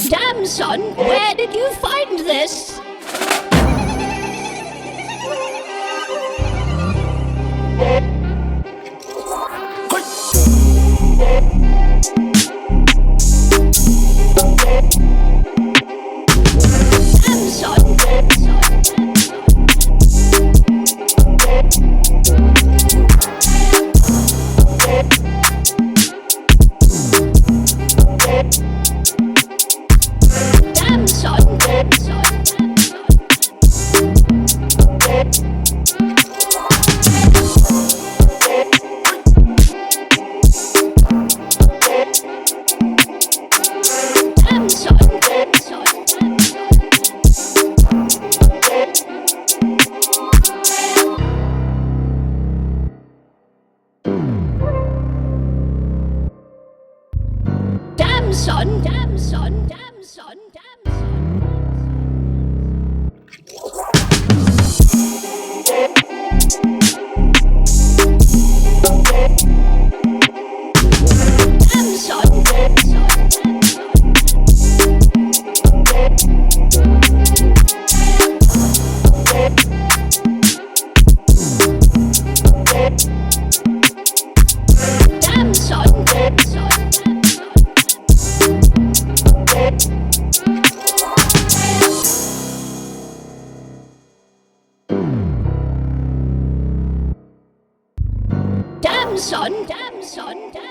Damn, son, where did you find this? Damn, son. Damn, son. Damn, son, damn, son, damn, son, damn, son. Damn, son, damn, son. Damn, son, damn, son. Damn, son, damn, son, damn.